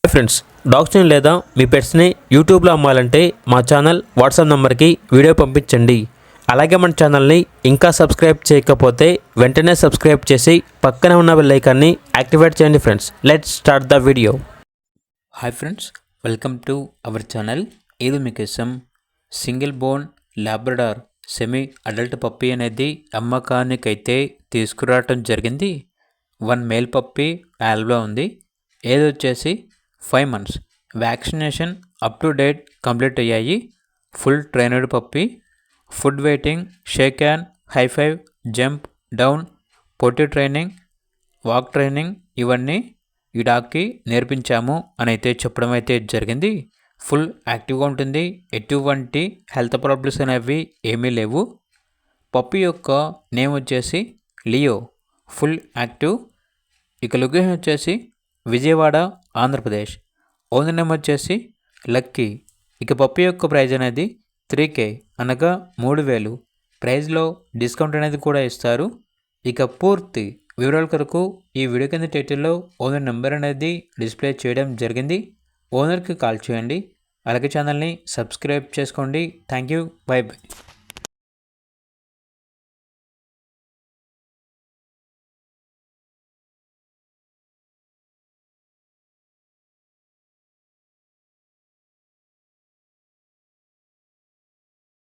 Friends, డాగ్స్ని లేదా మీ పెట్స్ని యూట్యూబ్లో అమ్మాలంటే మా ఛానల్ వాట్సాప్ నెంబర్కి వీడియో పంపించండి. అలాగే మన ఛానల్ని ఇంకా సబ్స్క్రైబ్ చేయకపోతే వెంటనే సబ్స్క్రైబ్ చేసి పక్కనే ఉన్న బెల్ ఐకాన్ని యాక్టివేట్ చేయండి. Friends, let's start the video. Hi friends, welcome to our channel. ఇది మీకోసం single bone Labrador semi adult puppy అనేది అమ్మకానికైతే తీసుకురావటం జరిగింది. 1 మేల్ పప్పీ యాల్బ్లో ఉంది. ఏది వచ్చేసి 5 months. Vaccination up to date complete అయ్యాయి. Full trained puppy. Food waiting, shake hand, high five, jump, down, potty training, walk training ఇవన్నీ ఈ డాగ్కి నేర్పించాము అని అయితే చెప్పడం అయితే జరిగింది. ఫుల్ యాక్టివ్గా ఉంటుంది. ఎటువంటి హెల్త్ ప్రాబ్లమ్స్ అనేవి ఏమీ లేవు. పప్పీ యొక్క నేమ్ వచ్చేసి లియో. Full active. ఇక లొకేషన్ వచ్చేసి విజయవాడ, ఆంధ్రప్రదేశ్. ఓనర్ నేమ్ వచ్చేసి లక్కీ. ఇక పప్పీ యొక్క ప్రైజ్ అనేది 3K అనగా 3,000. ప్రైజ్లో డిస్కౌంట్ అనేది కూడా ఇస్తారు. ఇక పూర్తి వివరాల కొరకు ఈ వీడియో కింద టైటిల్లో ఓనర్ నెంబర్ అనేది డిస్ప్లే చేయడం జరిగింది. ఓనర్కి కాల్ చేయండి. అలాగే ఛానల్ని సబ్స్క్రైబ్ చేసుకోండి. Thank you. By by.